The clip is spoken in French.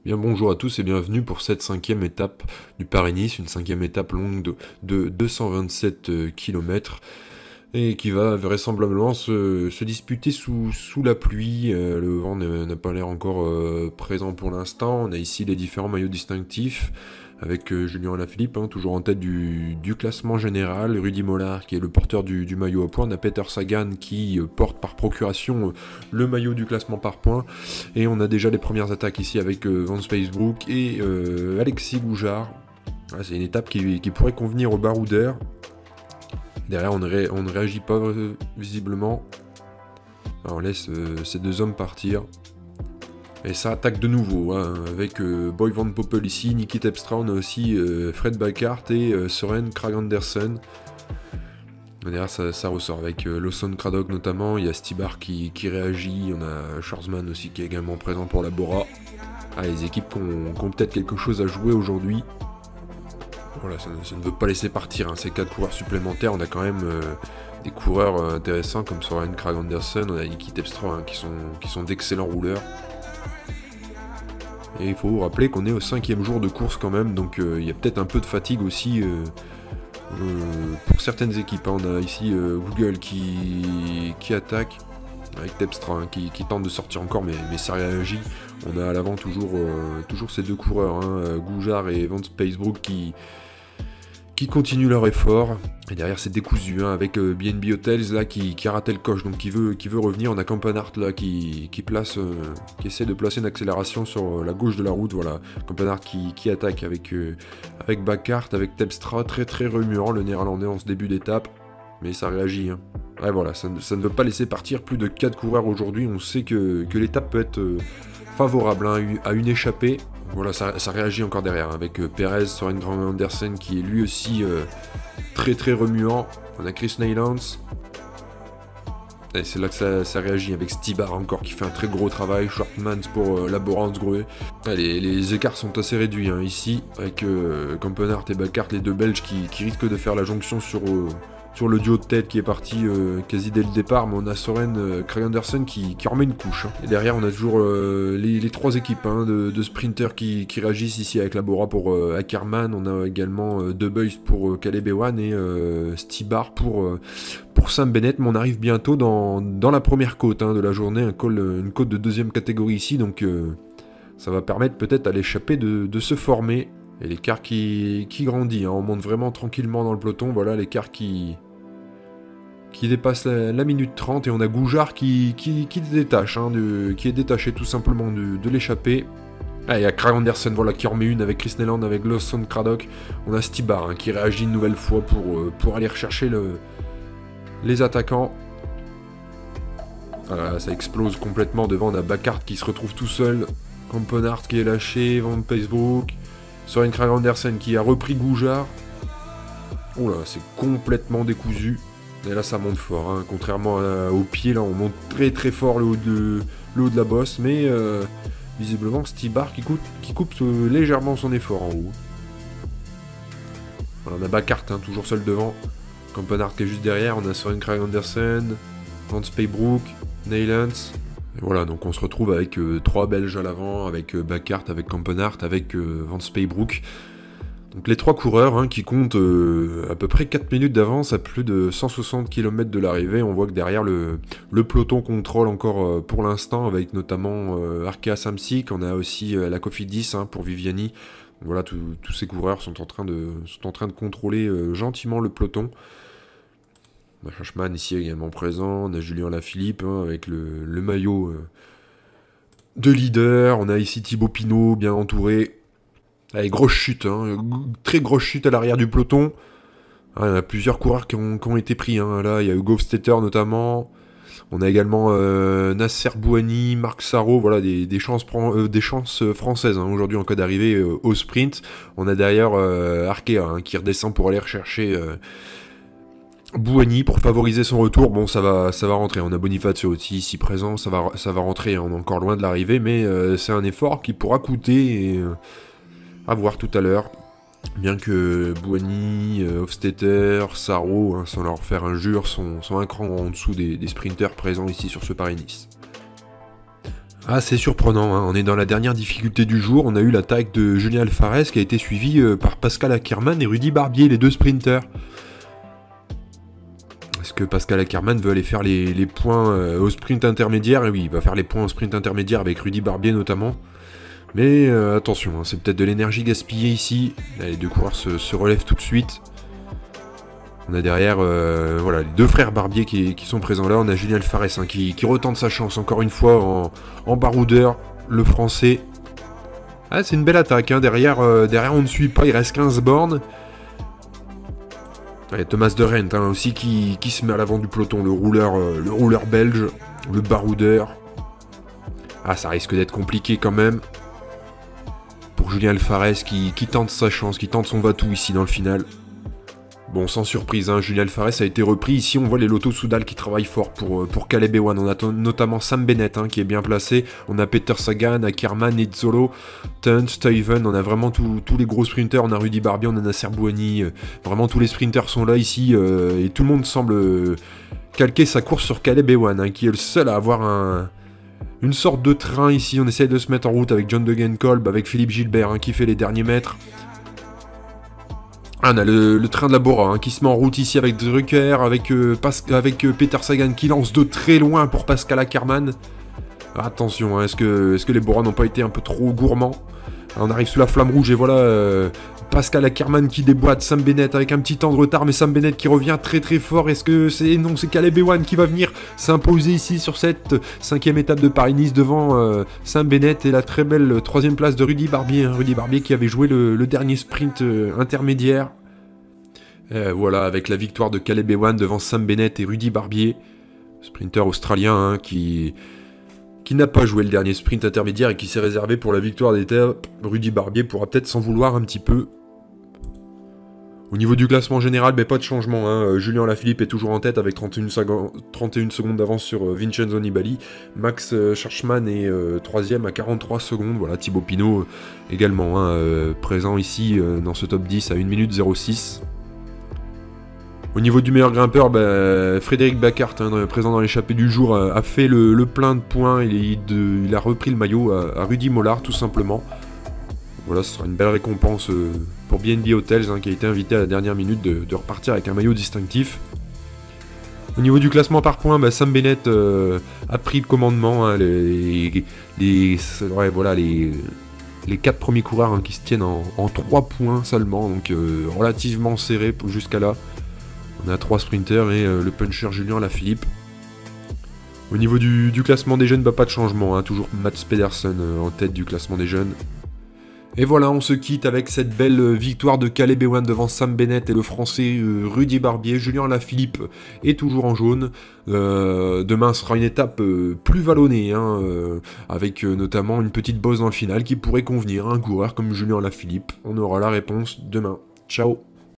Bien bonjour à tous et bienvenue pour cette cinquième étape du Paris-Nice, une cinquième étape longue de 227 km et qui va vraisemblablement se disputer sous la pluie. Le vent n'a pas l'air encore présent pour l'instant. On a ici les différents maillots distinctifs avec Julien Alaphilippe, toujours en tête du classement général, Rudy Mollard qui est le porteur du maillot à points, on a Peter Sagan qui porte par procuration le maillot du classement par points, et on a déjà les premières attaques ici avec Van Spacebrook et Alexis Goujard. Voilà, c'est une étape qui pourrait convenir aux baroudeurs. Derrière on ne réagit pas visiblement. Alors, on laisse ces deux hommes partir. Et ça attaque de nouveau, avec Boy Van Poppel ici, Niki Terpstra, on a aussi Fred Bacart et Søren Kragh Andersen. Derrière ça ressort avec Lawson Craddock notamment, il y a Stibar qui réagit, on a Schwarzman aussi qui est également présent pour la Bora. Ah, les équipes qui ont peut-être quelque chose à jouer aujourd'hui. Voilà, ça ne veut pas laisser partir ces 4 coureurs supplémentaires, on a quand même des coureurs intéressants comme Søren Kragh Andersen, on a Niki Terpstra qui sont d'excellents rouleurs. Et il faut rappeler qu'on est au 5e jour de course quand même, donc il y a peut-être un peu de fatigue aussi pour certaines équipes. On a ici Google qui attaque, avec Terpstra qui tente de sortir encore, mais ça réagit. On a à l'avant toujours ces deux coureurs, Goujard et Van Spacebrook qui continuent leur effort. Et derrière c'est décousu avec BNB Hotels là qui a raté le coche, donc qui veut revenir. On a Campenart là qui essaie de placer une accélération sur la gauche de la route. Voilà, Campenart qui attaque avec Bacart, avec Terpstra, très très remuant le néerlandais en ce début d'étape, mais ça réagit. Ouais, voilà, ça ne veut pas laisser partir plus de 4 coureurs aujourd'hui. On sait que l'étape peut être favorable à une échappée. Voilà, ça réagit encore derrière, avec Perez, Søren Kragh Andersen qui est lui aussi très très remuant. On a Chris Neylands. Et c'est là que ça réagit, avec Stibar encore qui fait un très gros travail, Schwartzmans pour Laborance-Greux. Les écarts sont assez réduits ici, avec Campenart et Bacart, les deux Belges qui risquent de faire la jonction sur le duo de tête qui est parti quasi dès le départ, mais on a Søren Kragh Andersen qui remet une couche. Et derrière on a toujours les 3 équipes de sprinters qui réagissent ici avec la Bora pour Ackermann, on a également De Beus pour Caleb Ewan et Stibar pour Sam Bennett, mais on arrive bientôt dans la première côte de la journée, une côte de 2e catégorie ici, donc ça va permettre peut-être à l'échappée de se former. Et l'écart qui grandit, on monte vraiment tranquillement dans le peloton, voilà l'écart qui dépasse la minute 30, et on a Goujard qui détache, qui est détaché tout simplement de l'échappée. Ah, il y a Kragh Andersen voilà, qui remet une avec Chris Neyland, avec Lawson Craddock. On a Stibar qui réagit une nouvelle fois pour aller rechercher les attaquants. Voilà, ça explose complètement devant, on a Bacart qui se retrouve tout seul, Campenart qui est lâché, Van Spacebrook, Søren Kragh Andersen qui a repris Goujard. Oh là, c'est complètement décousu. Et là, ça monte fort. Contrairement au pied, là, on monte très très fort le haut de la bosse. Mais visiblement, Stibar qui coupe légèrement son effort en haut. Voilà, on a Bacart, toujours seul devant. Campenart qui est juste derrière. On a Søren Kragh Andersen, Van Spacebrook, Neylands. Et voilà, donc on se retrouve avec 3 Belges à l'avant, avec Bacart, avec Campenart, avec Van Spacebrook. Donc les 3 coureurs qui comptent à peu près 4 minutes d'avance à plus de 160 km de l'arrivée. On voit que derrière le peloton contrôle encore pour l'instant, avec notamment Arkea Samsic. On a aussi la Cofidis pour Viviani. Donc voilà, tous ces coureurs sont en train de contrôler gentiment le peloton. On a Schwarzman ici également présent, on a Julien Alaphilippe avec le maillot de leader, on a ici Thibaut Pinot bien entouré. Allez, grosse chute, très grosse chute à l'arrière du peloton. Il y a plusieurs coureurs qui ont été pris, là il y a Hugo Hofstetter notamment. On a également Nasser Bouhanni, Marc Sarrault, voilà des chances françaises aujourd'hui en cas d'arrivée au sprint. On a derrière Arkea qui redescend pour aller rechercher Bouhanni pour favoriser son retour. Bon, ça va rentrer. On a Bonifacio aussi ici présent, ça va rentrer. On est encore loin de l'arrivée, mais c'est un effort qui pourra coûter. Et, à voir tout à l'heure. Bien que Bouhanni, Hofstetter, Sarrault, sans leur faire injure, sont un cran en dessous des sprinters présents ici sur ce Paris-Nice. Ah, c'est surprenant, hein. On est dans la dernière difficulté du jour. On a eu l'attaque de Julien Alvarez qui a été suivi par Pascal Ackermann et Rudy Barbier, les deux sprinters. Est-ce que Pascal Ackermann veut aller faire les points au sprint intermédiaire? Et oui, il va faire les points au sprint intermédiaire avec Rudy Barbier notamment. Mais attention, hein, c'est peut-être de l'énergie gaspillée ici. Là, les deux coureurs se relèvent tout de suite. On a derrière voilà, les deux frères Barbier qui sont présents là. On a Julien Alvarez hein, qui retente sa chance encore une fois en baroudeur, le français. Ah, c'est une belle attaque. Hein. Derrière, on ne suit pas, il reste 15 bornes. Et Thomas de Rent hein, aussi qui se met à l'avant du peloton, le rouleur belge, le baroudeur. Ah, ça risque d'être compliqué quand même. Pour Julien Alvarez qui tente sa chance, qui tente son va-tout ici dans le final. Bon, sans surprise, hein, Julien Alvarez a été repris. Ici, on voit les Lotto Soudal qui travaillent fort pour Caleb Ewan. On a notamment Sam Bennett hein, qui est bien placé. On a Peter Sagan, Ackermann, Nizzolo, Tunt, Stuyven. On a vraiment tous les gros sprinters. On a Rudy Barbier, on a Nasser Bouhanni. Vraiment, tous les sprinters sont là ici. Et tout le monde semble calquer sa course sur Caleb Ewan, hein, qui est le seul à avoir une sorte de train ici. On essaie de se mettre en route avec John Degenkolb, avec Philippe Gilbert hein, qui fait les derniers mètres. Ah, on a le train de la Bora hein, qui se met en route ici avec Drucker, avec Peter Sagan qui lance de très loin pour Pascal Ackermann. Attention, hein, est-ce que les Bora n'ont pas été un peu trop gourmands? On arrive sous la flamme rouge et voilà Pascal Ackermann qui déboîte Sam Bennett avec un petit temps de retard, mais Sam Bennett qui revient très très fort. Est-ce que c'est... Non, c'est Caleb Ewan qui va venir s'imposer ici sur cette 5e étape de Paris-Nice devant Sam Bennett et la très belle 3e place de Rudy Barbier. Hein, Rudy Barbier qui avait joué le dernier sprint intermédiaire. Voilà, avec la victoire de Caleb Ewan devant Sam Bennett et Rudy Barbier. Sprinter australien hein, qui n'a pas joué le dernier sprint intermédiaire et qui s'est réservé pour la victoire d'étape. Rudy Barbier pourra peut-être s'en vouloir un petit peu. Au niveau du classement général, pas de changement. Hein. Julien Lafilippe est toujours en tête avec 31 secondes d'avance sur Vincenzo Nibali. Max Schachmann est 3ème à 43 secondes. Voilà, Thibaut Pinot également hein, présent ici dans ce top 10 à 1 minute 06. Au niveau du meilleur grimpeur, Frédéric Bacart, hein, présent dans l'échappée du jour, a fait le plein de points. Il a repris le maillot à Rudy Mollard, tout simplement. Voilà, ce sera une belle récompense pour BNB Hotels, hein, qui a été invité à la dernière minute de repartir avec un maillot distinctif. Au niveau du classement par points, Sam Bennett a pris le commandement. Hein, les 4 premiers coureurs hein, qui se tiennent en 3 points seulement, donc relativement serré jusqu'à là. On a 3 sprinters et le puncher Julien Lafilippe. Au niveau du classement des jeunes, pas de changement, hein, toujours Mats Pedersen en tête du classement des jeunes. Et voilà, on se quitte avec cette belle victoire de Caleb Ewan devant Sam Bennett et le français Rudy Barbier. Julien Lafilippe est toujours en jaune. Demain sera une étape plus vallonnée, hein, avec notamment une petite bosse dans le final qui pourrait convenir à un coureur comme Julien Lafilippe. On aura la réponse demain. Ciao!